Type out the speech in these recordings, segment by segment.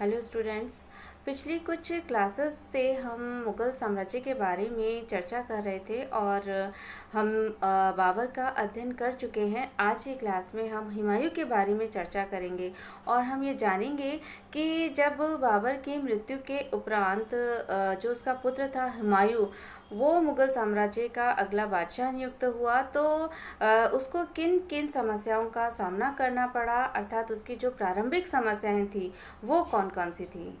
Hello students. पिछली कुछ classes से हम मुग़ल साम्राज्य के बारे में चर्चा कर रहे थे और हम बाबर का अध्ययन कर चुके हैं। आज की क्लास में हम हुमायूं के बारे में चर्चा करेंगे और हम ये जानेंगे कि जब बाबर की मृत्यु के उपरांत जो उसका पुत्र था हुमायूं, वो मुग़ल साम्राज्य का अगला बादशाह नियुक्त हुआ तो उसको किन किन समस्याओं का सामना करना पड़ा, अर्थात उसकी जो प्रारंभिक समस्याएं थी वो कौन कौन सी थी।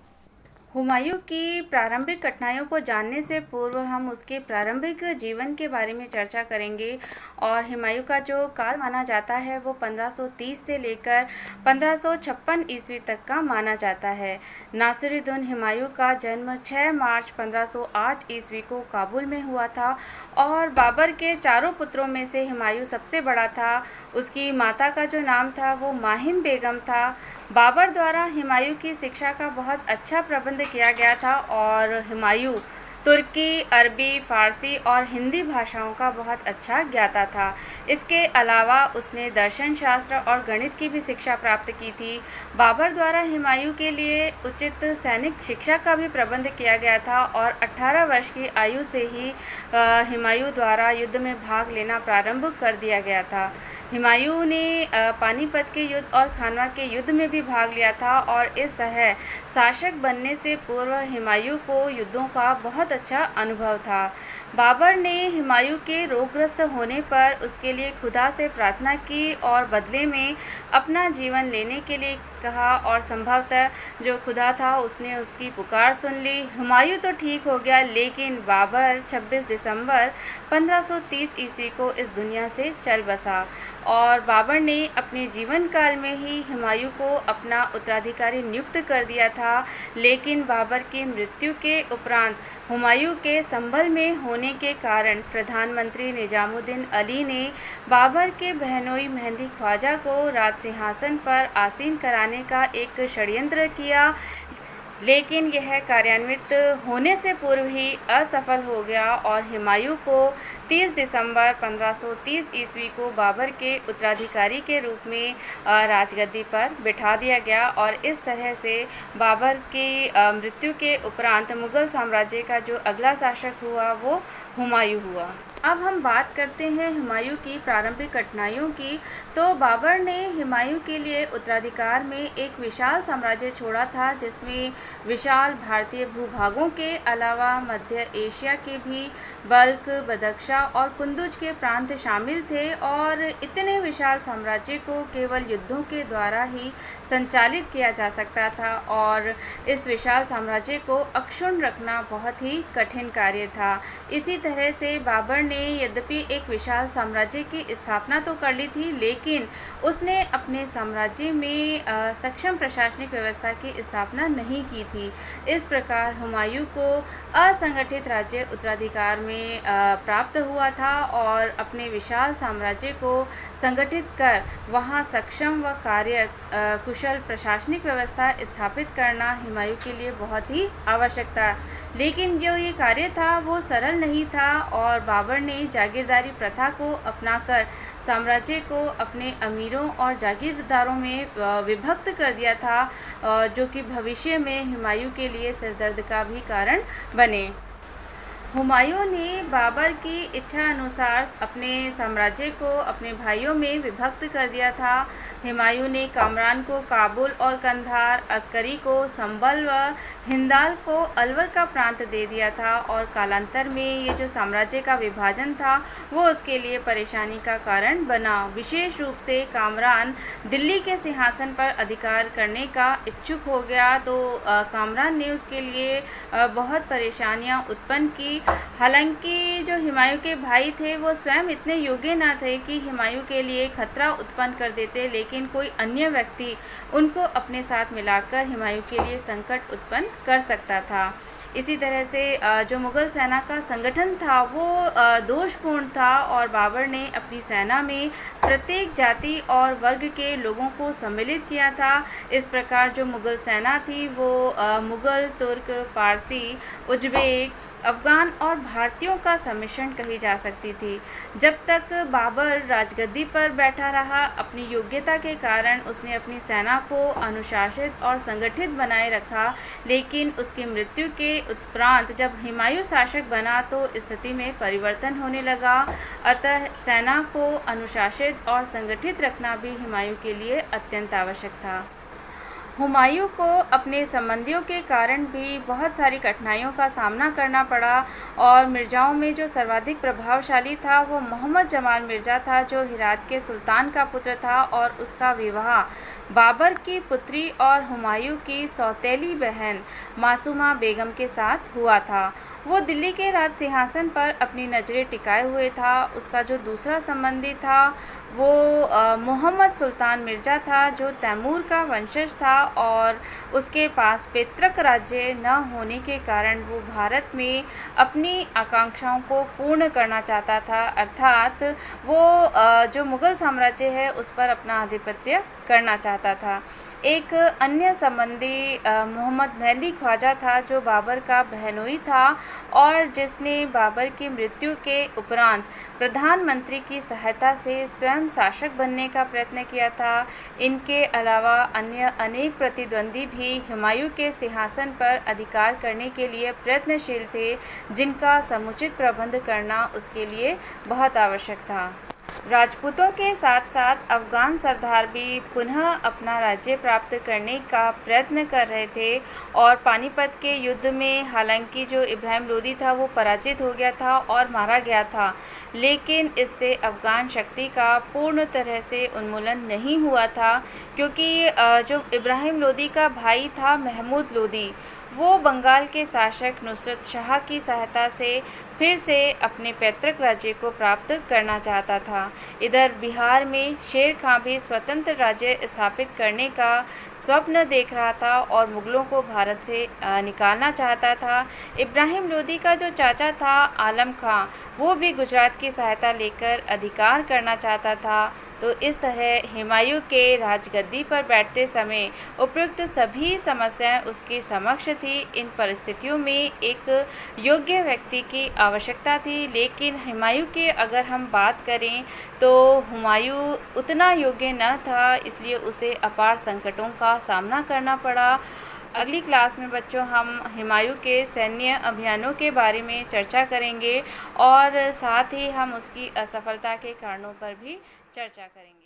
हुमायूं की प्रारंभिक कठिनाइयों को जानने से पूर्व हम उसके प्रारंभिक जीवन के बारे में चर्चा करेंगे। और हुमायूं का जो काल माना जाता है वो 1530 से लेकर 1556 ईस्वी तक का माना जाता है। नासिरुद्दीन हुमायूं का जन्म 6 मार्च 1508 ईस्वी को काबुल में हुआ था और बाबर के चारों पुत्रों में से हुमायूं सबसे बड़ा था। उसकी माता का जो नाम था वो माहिम बेगम था। बाबर द्वारा हुमायूं की शिक्षा का बहुत अच्छा प्रबंध किया गया था और हुमायूं तुर्की, अरबी, फ़ारसी और हिंदी भाषाओं का बहुत अच्छा ज्ञाता था। इसके अलावा उसने दर्शन शास्त्र और गणित की भी शिक्षा प्राप्त की थी। बाबर द्वारा हुमायूं के लिए उचित सैनिक शिक्षा का भी प्रबंध किया गया था और 18 वर्ष की आयु से ही हुमायूं द्वारा युद्ध में भाग लेना प्रारंभ कर दिया गया था। हुमायूं ने पानीपत के युद्ध और खानवा के युद्ध में भी भाग लिया था और इस तरह शासक बनने से पूर्व हुमायूं को युद्धों का बहुत अच्छा अनुभव था। बाबर ने हुमायूं के रोगग्रस्त होने पर उसके लिए खुदा से प्रार्थना की और बदले में अपना जीवन लेने के लिए कहा और संभवतः जो खुदा था उसने उसकी पुकार सुन ली। हुमायूं तो ठीक हो गया, लेकिन बाबर 26 दिसंबर 1530 ईस्वी को इस दुनिया से चल बसा और बाबर ने अपने जीवन काल में ही हुमायूं को अपना उत्तराधिकारी नियुक्त कर दिया था। लेकिन बाबर की मृत्यु के उपरांत हुमायूं के संभल में होने के कारण प्रधानमंत्री निजामुद्दीन अली ने बाबर के बहनोई मेहंदी ख्वाजा को राज सिंहासन पर आसीन कराने का एक षड्यंत्र किया, लेकिन यह कार्यान्वित होने से पूर्व ही असफल हो गया और हुमायूं को 30 दिसंबर 1530 ईस्वी को बाबर के उत्तराधिकारी के रूप में राजगद्दी पर बिठा दिया गया और इस तरह से बाबर की मृत्यु के उपरांत मुग़ल साम्राज्य का जो अगला शासक हुआ वो हुमायूं हुआ। अब हम बात करते हैं हुमायूं की प्रारंभिक कठिनाइयों की। तो बाबर ने हुमायूं के लिए उत्तराधिकार में एक विशाल साम्राज्य छोड़ा था, जिसमें विशाल भारतीय भूभागों के अलावा मध्य एशिया के भी बल्ख, बदख्शा और कुंदुज के प्रांत शामिल थे और इतने विशाल साम्राज्य को केवल युद्धों के द्वारा ही संचालित किया जा सकता था और इस विशाल साम्राज्य को अक्षुण्ण रखना बहुत ही कठिन कार्य था। इसी तरह से बाबर ने यद्यपि एक विशाल साम्राज्य की स्थापना तो कर ली थी, लेकिन उसने अपने साम्राज्य में सक्षम प्रशासनिक व्यवस्था की स्थापना नहीं की थी। इस प्रकार हुमायूं को असंगठित राज्य उत्तराधिकार में प्राप्त हुआ था और अपने विशाल साम्राज्य को संगठित कर वहां सक्षम व कार्य कुशल प्रशासनिक व्यवस्था स्थापित करना हुमायूं के लिए बहुत ही आवश्यक था। लेकिन जो ये कार्य था वो सरल नहीं था और बाबर ने जागीरदारी प्रथा को अपनाकर साम्राज्य को अपने अमीरों और जागीरदारों में विभक्त कर दिया था, जो कि भविष्य में हुमायूं के लिए सिरदर्द का भी कारण बने। हुमायूं ने बाबर की इच्छा अनुसार अपने साम्राज्य को अपने भाइयों में विभक्त कर दिया था। हुमायूं ने कामरान को काबुल और कंधार, अस्करी को संभल व हिंदाल को अलवर का प्रांत दे दिया था और कालांतर में ये जो साम्राज्य का विभाजन था वो उसके लिए परेशानी का कारण बना। विशेष रूप से कामरान दिल्ली के सिंहासन पर अधिकार करने का इच्छुक हो गया, तो कामरान ने उसके लिए बहुत परेशानियां उत्पन्न की। हालांकि जो हुमायूं के भाई थे वो स्वयं इतने योग्य न थे कि हुमायूं के लिए खतरा उत्पन्न कर देते, लेकिन कोई अन्य व्यक्ति उनको अपने साथ मिलाकर हुमायूं के लिए संकट उत्पन्न कर सकता था। इसी तरह से जो मुग़ल सेना का संगठन था वो दोषपूर्ण था और बाबर ने अपनी सेना में प्रत्येक जाति और वर्ग के लोगों को सम्मिलित किया था। इस प्रकार जो मुग़ल सेना थी वो मुग़ल, तुर्क, पारसी, उज़्बेक, अफ़गान और भारतीयों का सम्मिश्रण कही जा सकती थी। जब तक बाबर राजगद्दी पर बैठा रहा, अपनी योग्यता के कारण उसने अपनी सेना को अनुशासित और संगठित बनाए रखा, लेकिन उसकी मृत्यु के उपरांत जब हुमायूं शासक बना तो स्थिति में परिवर्तन होने लगा। अतः सेना को अनुशासित और संगठित रखना भी हुमायूं के लिए अत्यंत आवश्यक था। हुमायूं को अपने संबंधियों के कारण भी बहुत सारी कठिनाइयों का सामना करना पड़ा और मिर्ज़ाओं में जो सर्वाधिक प्रभावशाली था वो मोहम्मद जमाल मिर्ज़ा था, जो हेरात के सुल्तान का पुत्र था और उसका विवाह बाबर की पुत्री और हुमायूं की सौतेली बहन मासूमा बेगम के साथ हुआ था। वो दिल्ली के राज सिंहासन पर अपनी नज़रें टिकाए हुए था। उसका जो दूसरा संबंधी था वो मोहम्मद सुल्तान मिर्ज़ा था, जो तैमूर का वंशज था और उसके पास पैतृक राज्य न होने के कारण वो भारत में अपनी आकांक्षाओं को पूर्ण करना चाहता था, अर्थात वो जो मुग़ल साम्राज्य है उस पर अपना आधिपत्य करना चाहता था। एक अन्य संबंधी मोहम्मद मेहदी ख्वाजा था, जो बाबर का बहनोई था और जिसने बाबर की मृत्यु के उपरांत प्रधानमंत्री की सहायता से स्वयं शासक बनने का प्रयत्न किया था। इनके अलावा अन्य अनेक प्रतिद्वंदी भी हुमायूं के सिंहासन पर अधिकार करने के लिए प्रयत्नशील थे, जिनका समुचित प्रबंध करना उसके लिए बहुत आवश्यक था। राजपूतों के साथ साथ अफ़गान सरदार भी पुनः अपना राज्य प्राप्त करने का प्रयत्न कर रहे थे और पानीपत के युद्ध में हालांकि जो इब्राहिम लोदी था वो पराजित हो गया था और मारा गया था, लेकिन इससे अफ़गान शक्ति का पूर्ण तरह से उन्मूलन नहीं हुआ था, क्योंकि जो इब्राहिम लोदी का भाई था महमूद लोदी, वो बंगाल के शासक नुसरत शाह की सहायता से फिर से अपने पैतृक राज्य को प्राप्त करना चाहता था। इधर बिहार में शेर खां भी स्वतंत्र राज्य स्थापित करने का स्वप्न देख रहा था और मुग़लों को भारत से निकालना चाहता था। इब्राहिम लोदी का जो चाचा था आलम खां, वो भी गुजरात की सहायता लेकर अधिकार करना चाहता था। तो इस तरह हुमायूं के राजगद्दी पर बैठते समय उपयुक्त सभी समस्याएं उसके समक्ष थी। इन परिस्थितियों में एक योग्य व्यक्ति की आवश्यकता थी, लेकिन हुमायूं की अगर हम बात करें तो हुमायूं उतना योग्य न था, इसलिए उसे अपार संकटों का सामना करना पड़ा। अगली क्लास में बच्चों हम हुमायूं के सैन्य अभियानों के बारे में चर्चा करेंगे और साथ ही हम उसकी असफलता के कारणों पर भी चर्चा करेंगे।